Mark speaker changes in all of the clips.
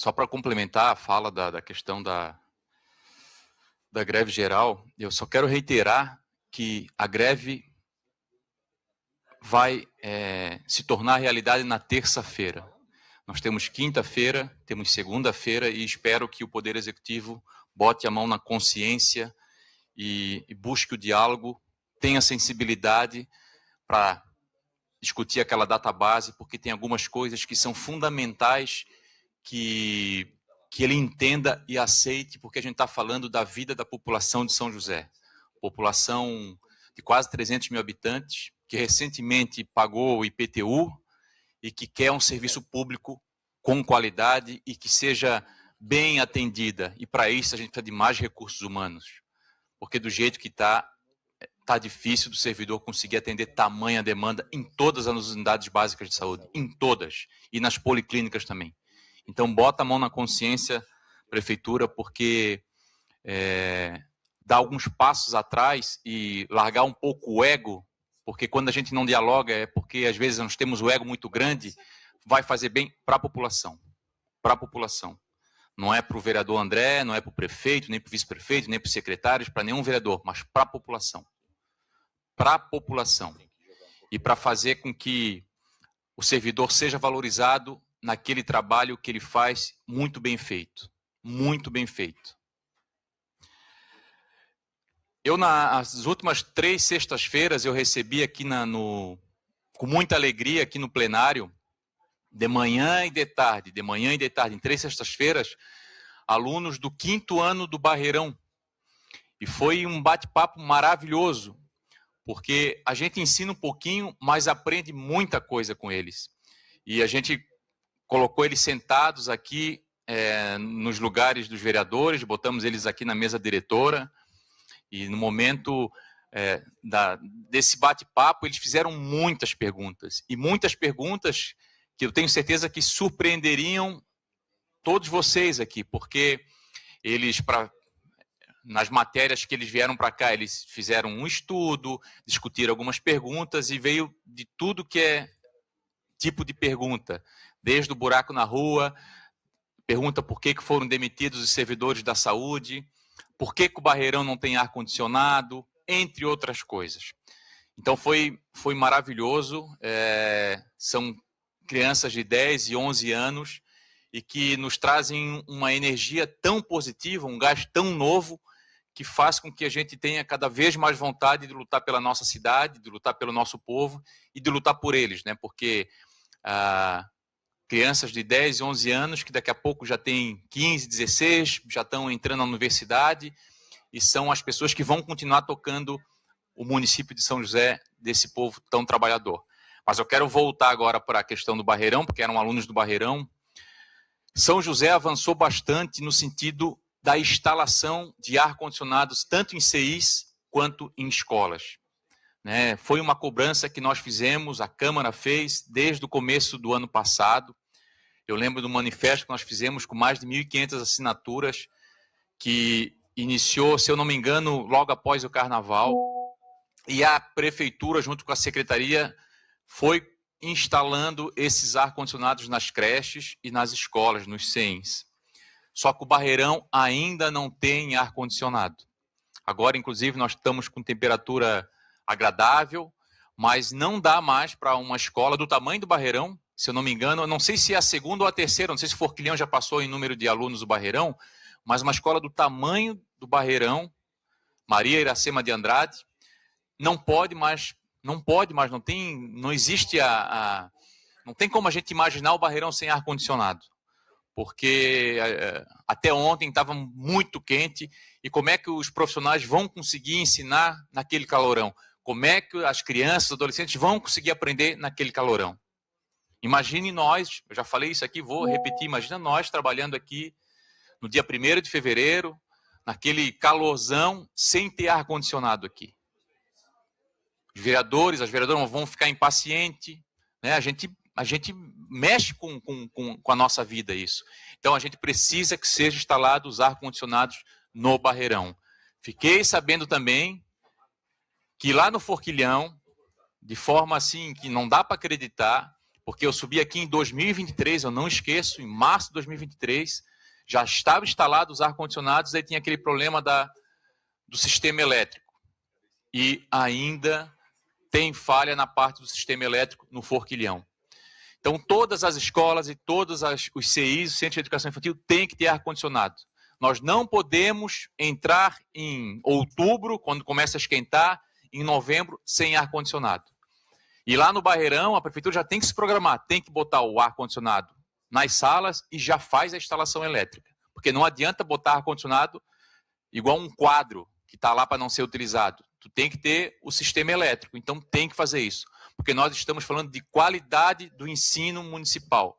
Speaker 1: Só para complementar a fala da questão da greve geral, eu só quero reiterar que a greve vai se tornar realidade na terça-feira. Nós temos quinta-feira, temos segunda-feira e espero que o Poder Executivo bote a mão na consciência e busque o diálogo, tenha sensibilidade para discutir aquela database, porque tem algumas coisas que são fundamentais que ele entenda e aceite, porque a gente está falando da vida da população de São José. População de quase 300 mil habitantes, que recentemente pagou o IPTU e que quer um serviço público com qualidade e que seja bem atendida. E para isso a gente precisa de mais recursos humanos, porque do jeito que está difícil do servidor conseguir atender tamanha demanda em todas as unidades básicas de saúde, em todas, e nas policlínicas também. Então, bota a mão na consciência, prefeitura, porque dar alguns passos atrás e largar um pouco o ego, porque quando a gente não dialoga é porque às vezes nós temos o ego muito grande, vai fazer bem para a população. Para a população. Não é para o vereador André, não é para o prefeito, nem para o vice-prefeito, nem para os secretários, para nenhum vereador, mas para a população. Para a população. E para fazer com que o servidor seja valorizado naquele trabalho que ele faz muito bem feito. Muito bem feito. Eu, nas últimas 3 sextas-feiras, eu recebi aqui com muita alegria aqui no plenário, de manhã e de tarde, em 3 sextas-feiras, alunos do 5º ano do Barreirão. E foi um bate-papo maravilhoso, porque a gente ensina um pouquinho, mas aprende muita coisa com eles. E a gente colocou eles sentados aqui nos lugares dos vereadores, botamos eles aqui na mesa diretora, e no momento desse bate-papo, eles fizeram muitas perguntas. E muitas perguntas que eu tenho certeza que surpreenderiam todos vocês aqui, porque eles, nas matérias que eles vieram para cá, eles fizeram um estudo, discutiram algumas perguntas e veio de tudo que é tipo de pergunta, desde o buraco na rua, pergunta por que foram demitidos os servidores da saúde, por que o Barreirão não tem ar-condicionado, entre outras coisas. Então foi maravilhoso, são crianças de 10 e 11 anos e que nos trazem uma energia tão positiva, um gás tão novo, que faz com que a gente tenha cada vez mais vontade de lutar pela nossa cidade, de lutar pelo nosso povo e de lutar por eles, né? Porque crianças de 10 e 11 anos que daqui a pouco já têm 15, 16, já estão entrando na universidade e são as pessoas que vão continuar tocando o município de São José, desse povo tão trabalhador. Mas eu quero voltar agora para a questão do Barreirão, porque eram alunos do Barreirão. São José avançou bastante no sentido da instalação de ar-condicionados, tanto em CIs quanto em escolas. Né? Foi uma cobrança que nós fizemos, a Câmara fez, desde o começo do ano passado. Eu lembro do manifesto que nós fizemos com mais de 1.500 assinaturas, que iniciou, se eu não me engano, logo após o Carnaval, e a Prefeitura, junto com a Secretaria, foi instalando esses ar-condicionados nas creches e nas escolas, nos CENs. Só que o Barreirão ainda não tem ar-condicionado. Agora, inclusive, nós estamos com temperatura agradável, mas não dá mais para uma escola do tamanho do Barreirão, se eu não me engano, eu não sei se é a segunda ou a terceira, não sei se Forquilhão já passou em número de alunos do Barreirão, mas uma escola do tamanho do Barreirão, Maria Iracema de Andrade, não existe não tem como a gente imaginar o Barreirão sem ar-condicionado, porque até ontem estava muito quente, e como é que os profissionais vão conseguir ensinar naquele calorão? Como é que as crianças, adolescentes vão conseguir aprender naquele calorão? Imagine nós, eu já falei isso aqui, vou repetir, imagina nós trabalhando aqui no dia 1º de fevereiro, naquele calorzão, sem ter ar-condicionado aqui. As vereadoras vão ficar impacientes, né? A gente mexe com a nossa vida isso. Então a gente precisa que sejam instalados ar-condicionados no Barreirão. Fiquei sabendo também que lá no Forquilhão, de forma assim que não dá para acreditar, porque eu subi aqui em 2023, eu não esqueço, em março de 2023, já estava instalado os ar-condicionados, aí tinha aquele problema do sistema elétrico. E ainda tem falha na parte do sistema elétrico no Forquilhão. Então, todas as escolas e todos os CIs, o Centro de Educação Infantil, tem que ter ar-condicionado. Nós não podemos entrar em outubro, quando começa a esquentar, em novembro, sem ar-condicionado. E lá no Barreirão, a prefeitura já tem que se programar, tem que botar o ar-condicionado nas salas e já faz a instalação elétrica. Porque não adianta botar ar-condicionado igual um quadro que está lá para não ser utilizado. Tu tem que ter o sistema elétrico, então tem que fazer isso. Porque nós estamos falando de qualidade do ensino municipal.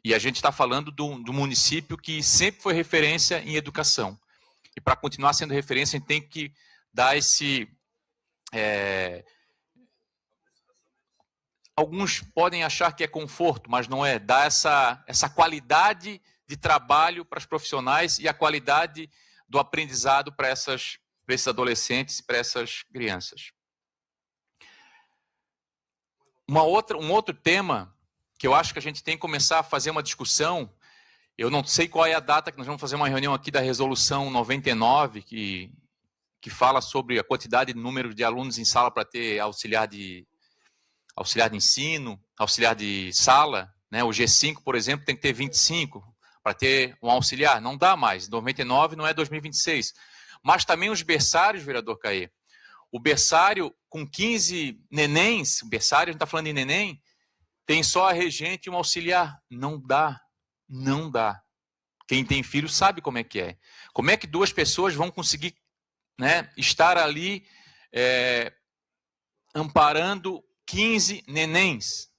Speaker 1: E a gente está falando do município que sempre foi referência em educação. E para continuar sendo referência, a gente tem que dar esse... Alguns podem achar que é conforto, mas não é. Dar essa qualidade de trabalho para os profissionais e a qualidade do aprendizado para esses adolescentes, para essas crianças. Um outro tema que eu acho que a gente tem que começar a fazer uma discussão, eu não sei qual é a data que nós vamos fazer uma reunião aqui da resolução 99, que fala sobre a quantidade de número de alunos em sala para ter auxiliar de ensino, auxiliar de sala, né? O G5, por exemplo, tem que ter 25 para ter um auxiliar. Não dá mais, 99 não é 2026. Mas também os berçários, vereador Caê. O berçário com 15 nenéns, o berçário, a gente está falando de neném, tem só a regente e um auxiliar. Não dá, não dá. Quem tem filho sabe como é que é. Como é que duas pessoas vão conseguir, né, estar ali amparando 15 nenéns?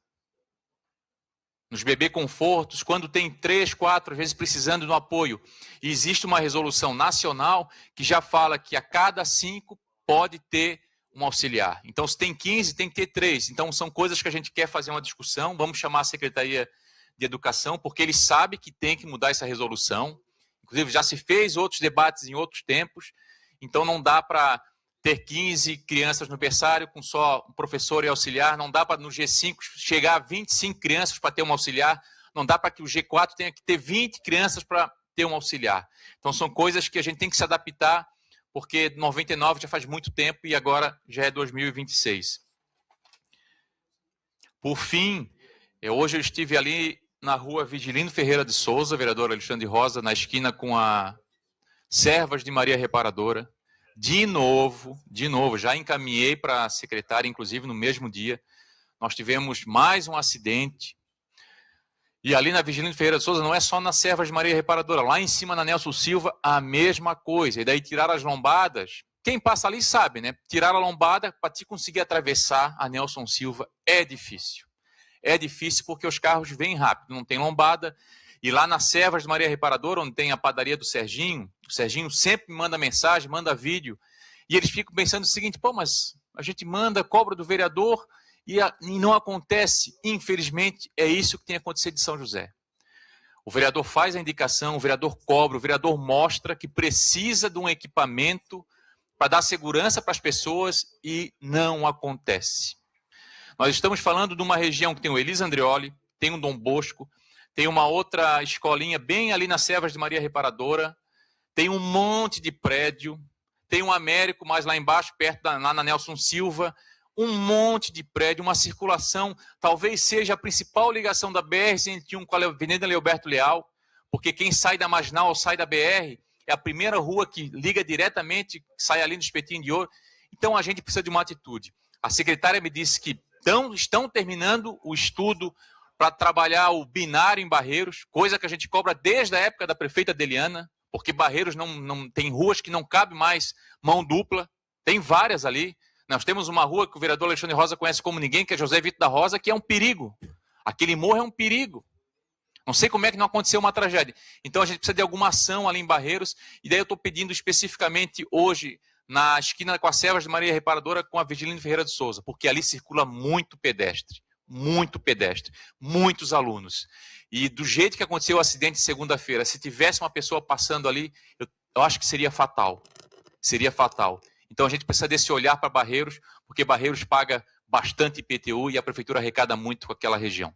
Speaker 1: Nos bebê confortos, quando tem 3, 4, às vezes precisando de um apoio. E existe uma resolução nacional que já fala que a cada 5 pode ter um auxiliar. Então, se tem 15, tem que ter 3. Então, são coisas que a gente quer fazer uma discussão. Vamos chamar a Secretaria de Educação, porque ele sabe que tem que mudar essa resolução. Inclusive, já se fez outros debates em outros tempos. Então, não dá para ter 15 crianças no berçário com só um professor e auxiliar. Não dá para no G5 chegar a 25 crianças para ter um auxiliar. Não dá para que o G4 tenha que ter 20 crianças para ter um auxiliar. Então, são coisas que a gente tem que se adaptar, porque 99 já faz muito tempo e agora já é 2026. Por fim, hoje eu estive ali na rua Vigilino Ferreira de Souza, vereador Alexandre Rosa, na esquina com a Servas de Maria Reparadora. De novo, já encaminhei para a secretária, inclusive no mesmo dia, nós tivemos mais um acidente. E ali na Vigilino Ferreira de Souza, não é só na Servas de Maria Reparadora, lá em cima na Nelson Silva, a mesma coisa. E daí tiraram as lombadas. Quem passa ali sabe, né? Tirar a lombada para te conseguir atravessar a Nelson Silva é difícil. É difícil porque os carros vêm rápido, não tem lombada. E lá nas Servas de Maria Reparadora, onde tem a padaria do Serginho, o Serginho sempre me manda mensagem, manda vídeo. E eles ficam pensando o seguinte: pô, mas a gente manda, cobra do vereador e não acontece. Infelizmente, é isso que tem acontecido em São José. O vereador faz a indicação, o vereador cobra, o vereador mostra que precisa de um equipamento para dar segurança para as pessoas e não acontece. Nós estamos falando de uma região que tem o Elisa Andreoli, tem o Dom Bosco, tem uma outra escolinha bem ali nas Servas de Maria Reparadora, tem um monte de prédio, tem um Américo mais lá embaixo, perto lá na Nelson Silva, um monte de prédio, uma circulação, talvez seja a principal ligação da BR-101 com a Avenida Leoberto Leal, porque quem sai da Marginal ou sai da BR é a primeira rua que liga diretamente, sai ali no Espetinho de Ouro. Então a gente precisa de uma atitude. A secretária me disse que estão terminando o estudo para trabalhar o binário em Barreiros, coisa que a gente cobra desde a época da prefeita Deliana, porque Barreiros não tem ruas que não cabe mais mão dupla, tem várias ali. Nós temos uma rua que o vereador Alexandre Rosa conhece como ninguém, que é José Vitor da Rosa, que é um perigo. Aquele morro é um perigo. Não sei como é que não aconteceu uma tragédia. Então a gente precisa de alguma ação ali em Barreiros, e daí eu estou pedindo especificamente hoje, na esquina com as Servas de Maria Reparadora, com a Vigilino Ferreira de Souza, porque ali circula muito pedestre, muitos alunos. E do jeito que aconteceu o acidente segunda-feira, se tivesse uma pessoa passando ali, eu acho que seria fatal. Seria fatal. Então a gente precisa desse olhar para Barreiros, porque Barreiros paga bastante IPTU e a prefeitura arrecada muito com aquela região.